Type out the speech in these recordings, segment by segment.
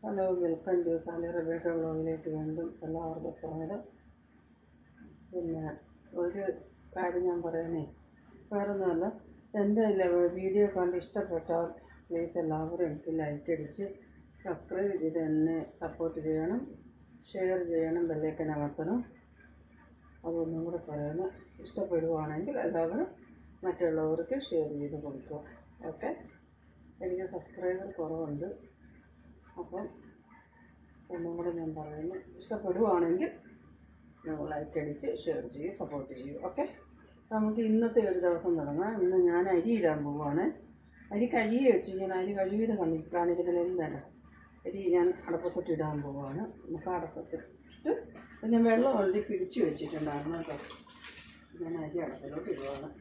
Hello, welcome to Sally Rebecca വ്ളോഗിലേക്ക് വീണ്ടും എല്ലാവർക്കും സ്വാഗതം. പിന്നെ ഒരു കാര്യം ഞാൻ പറയാനേ, വേറൊന്നുമല്ല, എൻ്റെ വീഡിയോ കണ്ട് ഇഷ്ടപ്പെട്ടാൽ പ്ലീസ് എല്ലാവരും എനിക്ക് ലൈക്ക് അടിച്ച് സബ്സ്ക്രൈബ് ചെയ്ത് എന്നെ സപ്പോർട്ട് ചെയ്യണം, ഷെയർ ചെയ്യണം, ബെല്ലൈക്കൻ അമർത്തണം. അതൊന്നും കൂടെ പറയുന്നത്, ഇഷ്ടപ്പെടുകയാണെങ്കിൽ എല്ലാവരും മറ്റുള്ളവർക്ക് ഷെയർ ചെയ്ത് കൊടുക്കുക. ഓക്കെ, എനിക്ക് സബ്സ്ക്രൈബർ കുറവുണ്ട്. അപ്പം ഒന്നും കൂടെ ഞാൻ പറയുന്നു, ഇഷ്ടപ്പെടുവാണെങ്കിൽ ലൈക്ക് അടിച്ച് ഷെയർ ചെയ്യും, സപ്പോർട്ട് ചെയ്യും. ഓക്കെ, നമുക്ക് ഇന്നത്തെ ഒരു ദിവസം തുടങ്ങാം. ഇന്ന് ഞാൻ അരി ഇടാൻ പോവുകയാണ്. അരി കഴുകി വെച്ച് ഞാൻ അരി കഴുകിയത് കാണിക്കുന്നതിലെല്ലാം അരി ഞാൻ അടപ്പത്തൊട്ട് ഇടാൻ പോവുകയാണ്. നമുക്ക് അടപ്പത്തിട്ട് ഞാൻ വെള്ളം ഓൾറെഡി പിടിച്ച് വെച്ചിട്ടുണ്ടായിരുന്നു കേട്ടോ. ഞാൻ അരി അടപ്പത്തിലോട്ട് ഇടുകയാണ്.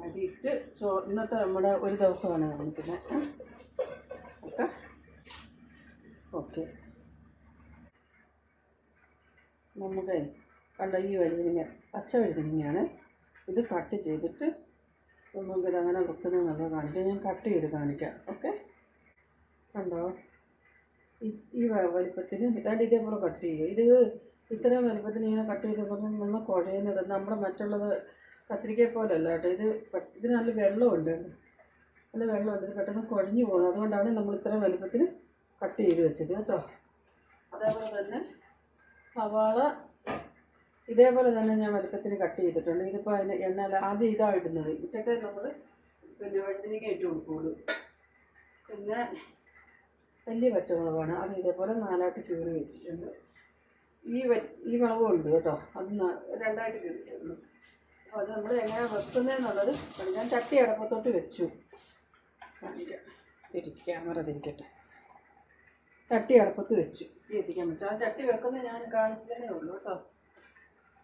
അരി ഇട്ട് ഇന്നത്തെ നമ്മുടെ ഒരു ദിവസമാണ് കാണിക്കുന്നത്. ഓക്കെ ഓക്കെ നമുക്ക് കണ്ട ഈ വഴുതനങ്ങ പച്ച വഴുതനങ്ങയാണ്. ഇത് കട്ട് ചെയ്തിട്ട് നമുക്കിത് അങ്ങനെ വെക്കുന്നത് നല്ല കാണിക്കാം. ഞാൻ കട്ട് ചെയ്ത് കാണിക്കാം. ഓക്കെ, കണ്ടോ ഈ വലിപ്പത്തിന് ഇതാണ്ട് ഇതേപോലെ കട്ട് ചെയ്യുക. ഇത് ഇത്രയും വലിപ്പത്തിന് ഇങ്ങനെ കട്ട് ചെയ്തപ്പോൾ നമ്മൾ കുഴയുന്നത് നമ്മുടെ മറ്റുള്ളത് കത്തിരിക്കയെ പോലെയല്ല കേട്ടോ. ഇത് നല്ല വെള്ളമുണ്ട്, നല്ല വെള്ളമുണ്ട്. ഇത് പെട്ടെന്ന് കുഴഞ്ഞു പോകുന്നത്. അതുകൊണ്ടാണ് നമ്മൾ ഇത്രയും വലിപ്പത്തിന് കട്ട് ചെയ്ത് വെച്ചത് കേട്ടോ. അതേപോലെ തന്നെ സവാള ഇതേപോലെ തന്നെ ഞാൻ വലിപ്പത്തിന് കട്ട് ചെയ്തിട്ടുണ്ട്. ഇതിപ്പോൾ അതിന് എണ്ണ ആദ്യം ഇതാണ് ഇടുന്നത്. ഇട്ടിട്ട് നമ്മൾ പിന്നെ വഴുതനങ്ങ ഇട്ട് കൊടുക്കുകയുള്ളൂ. പിന്നെ വലിയ പച്ചമുളകാണ്, അത് ഇതേപോലെ 4ആയിട്ട് കീറി വെച്ചിട്ടുണ്ട്. ഈ മുളകും ഉണ്ട് കേട്ടോ, അത് 2ആയിട്ട് കീറിച്ചിട്ടുണ്ട്. അപ്പോൾ അത് നമ്മൾ എങ്ങനെ വെക്കുന്നതെന്നുള്ളത് ഞാൻ ചട്ടി അടപ്പത്തോട്ട് വെച്ചു. ക്യാമറ തിരിക്കട്ടെ. ചട്ടി അടപ്പത്ത് വെച്ചു, തീ എത്തിക്കാൻ വെച്ചു. ആ ചട്ടി വെക്കുന്നത് ഞാൻ കാണിച്ചതേ ഉള്ളൂ കേട്ടോ.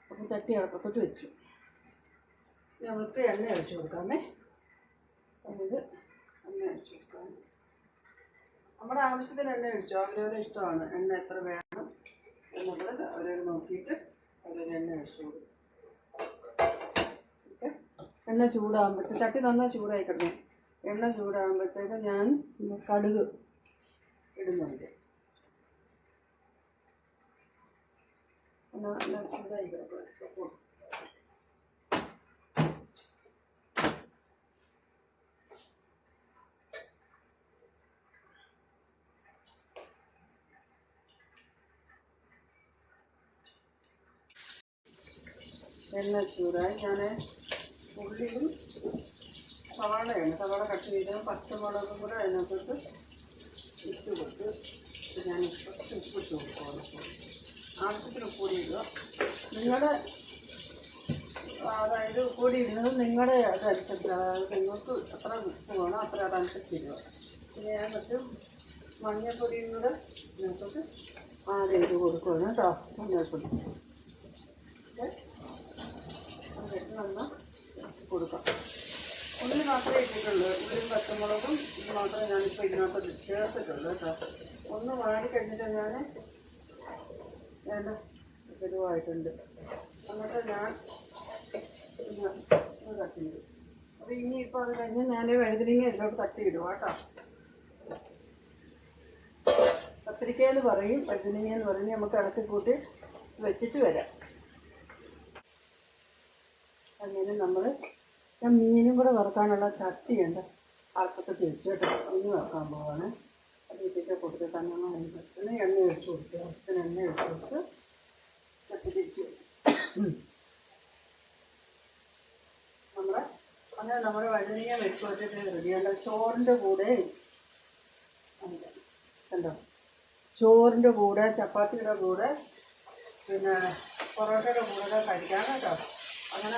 അപ്പം ചട്ടി അടപ്പത്തോട്ട് വെച്ചു. നമുക്ക് എണ്ണ ഒഴിച്ച് കൊടുക്കാമേ. ഇത് എണ്ണ ഒഴിച്ച് കൊടുക്കാം. നമ്മുടെ ആവശ്യത്തിന് എണ്ണ ഒഴിച്ചു. അവരവരെ ഇഷ്ടമാണ് എണ്ണ എത്ര വേണം എന്നുള്ളത് അവരവർ നോക്കിയിട്ട് അവരൊരു എണ്ണ ഒഴിച്ചു കൊടുക്കും. ഓക്കെ, എണ്ണ ചൂടാകുമ്പോഴത്തേക്ക് ചട്ടി നന്നായി ചൂടായി കിടന്നു. എണ്ണ ചൂടാകുമ്പോഴത്തേക്ക് ഞാൻ കടുക് ഇടുന്നുണ്ട്. നല്ല ചൂടായി കിടക്കും. എണ്ണ ചൂടായി ഞാൻ ഉള്ളിയും സവാളയാണ്, സവാള കട്ട് ചെയ്ത് പച്ചമുളകും കൂടെ അതിനകത്തോട്ട് ഇട്ട് കൊടുത്ത് ഞാൻ ഉപ്പിട്ട് കൊടുക്കുക. ആവശ്യത്തിന് ഉപ്പുപൊടി ഇടുക. നിങ്ങളുടെ അതായത് ഉപ്പുപൊടി ഇടുന്നത് നിങ്ങളുടെ അതനുസരിച്ച്, അതായത് നിങ്ങൾക്ക് എത്ര ഉപ്പ് വേണോ അത്ര അതനുസരിച്ച് ഇടുക. പിന്നെ ഞാൻ മറ്റും മഞ്ഞൾപ്പൊടിയും കൂടെ ഇതിനകത്തോട്ട് ആദ്യം ഇട്ട് കൊടുക്കുകയാണ് കേട്ടോ. മഞ്ഞൾപ്പൊടി അതിട്ട് നന്നായി കൊടുക്കാം. ഉള്ളി മാത്രമേ ഇട്ടിട്ടുള്ളൂ. ഉള്ളിയും പച്ചമുളകും ഇത് മാത്രമേ ഞാനിപ്പോൾ ഇതിനകത്ത് ചേർത്തിട്ടുള്ളൂ കേട്ടോ. ഒന്ന് വാടിക്കഴിഞ്ഞിട്ട് ഞാൻ ഇതുമായിട്ടുണ്ട്. എന്നിട്ട് ഞാൻ കട്ട് ചെയ്തു. അപ്പോൾ ഇനിയിപ്പോൾ അത് കഴിഞ്ഞ് ഞാൻ വഴുതനങ്ങ ഇതിലോട്ട് തട്ടിയിടുക കേട്ടോ. കത്തിരിക്കയെന്ന് പറയും, വഴുതനങ്ങയെന്ന് പറഞ്ഞ് നമുക്ക് ഇളക്കി കൂട്ടി വെച്ചിട്ട് വരാം. അങ്ങനെ ഞാൻ മീനും കൂടെ വറുക്കാനുള്ള ചട്ടിയുണ്ട്, അടുപ്പത്തൊക്കെ വെച്ച് കേട്ടോ. മീൻ വറുക്കാൻ പോവാണ്. അത് ഇതിലേക്ക് കൊടുത്തിട്ട് അങ്ങനെ എണ്ണ ഒഴിച്ച് കൊടുത്ത് ആവശ്യത്തിന് എണ്ണ ഒഴിച്ച് കൊടുത്ത് ചട്ടി തിരിച്ച് നമ്മുടെ വഴുതനങ്ങ വെച്ചിട്ട് റെഡിയാണ്. ചോറിൻ്റെ കൂടെ കണ്ടോ, ചോറിൻ്റെ കൂടെ, ചപ്പാത്തിയുടെ കൂടെ, പിന്നെ പൊറോട്ടയുടെ കൂടെ കഴിക്കാം കേട്ടോ. അങ്ങനെ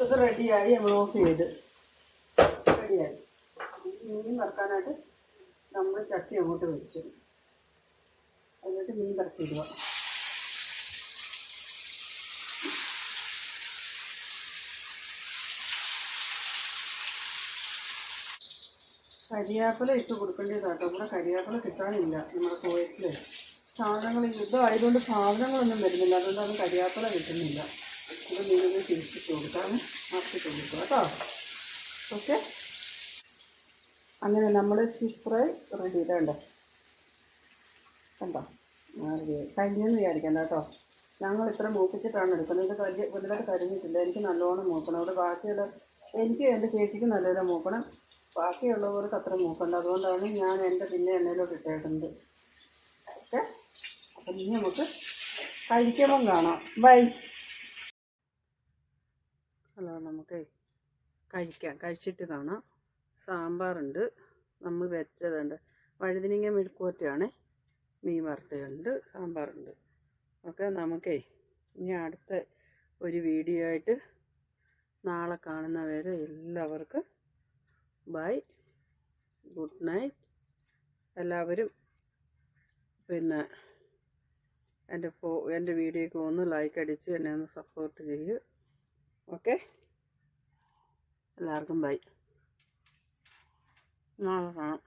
ഇത് റെഡിയായി. നമ്മൾ ഓഫ് ചെയ്ത് റെഡിയായി. മീൻ വറുക്കാനായിട്ട് നമ്മൾ ചട്ടി അങ്ങോട്ട് വെച്ചു. എന്നിട്ട് മീൻ വറുത്തിടുക. കരിയാപ്പില ഇട്ട് കൊടുക്കേണ്ടതാട്ടോ. ഇവിടെ കരിയാപ്പില കിട്ടാനില്ല നമ്മുടെ കോയറ്റിൽ. സാധനങ്ങൾ യുദ്ധം ആയതുകൊണ്ട് സാധനങ്ങളൊന്നും വരുന്നില്ല, അതുകൊണ്ടൊന്നും കരിയാപ്പില കിട്ടുന്നില്ല. ഇത് മീനൊന്ന് തിരിച്ചിട്ട് കൊടുക്കാം, മറച്ചിട്ട് കൊടുക്കുക കേട്ടോ. ഓക്കെ, അങ്ങനെ നമ്മുടെ ഫിഷ് ഫ്രൈ റെഡി. ഇതേണ്ട കണ്ടോ കരിഞ്ഞെന്ന് വിചാരിക്കണ്ട കേട്ടോ. ഞങ്ങൾ ഇത്ര മൂപ്പിച്ചിട്ടാണ് എടുക്കുന്നത്. ഇത് വലുതായിട്ട് കരിഞ്ഞിട്ടില്ല. എനിക്ക് നല്ലോണം മൂക്കണം. അവിടെ ബാക്കിയുള്ള എനിക്ക് എൻ്റെ ചേച്ചിക്ക് നല്ലപോലെ മൂക്കണം. ബാക്കിയുള്ളവർക്ക് അത്ര മൂക്കണ്ട. അതുകൊണ്ടാണ് ഞാൻ എൻ്റെ പിന്നെ എണ്ണയിലോട്ട് ഇട്ടേക്കുന്നത്. ഓക്കെ, അപ്പം ഇനി നമുക്ക് കഴിക്കുമ്പം കാണാം. ബൈ. ഹലോ, നമുക്ക് കഴിച്ചിട്ട് കാണാം. സാമ്പാറുണ്ട്, നമ്മൾ വെച്ചതുണ്ട്, വഴുതിനിങ്ങ മെഴുക്കുവരട്ടിയാണ്, മീൻ വറുത്തതുണ്ട്, സാമ്പാറുണ്ട്. ഓക്കെ, നമുക്കേ ഇനി അടുത്ത ഒരു വീഡിയോ ആയിട്ട് നാളെ കാണുന്നവരെ എല്ലാവർക്കും ബൈ, ഗുഡ് നൈറ്റ്. എല്ലാവരും പിന്നെ എൻ്റെ വീഡിയോക്ക് ഒന്ന് ലൈക്ക് അടിച്ച് എന്നെ ഒന്ന് സപ്പോർട്ട് ചെയ്യൂ. ഓക്കെ, എല്ലാവർക്കും ബൈ. നാളെ കാണാം.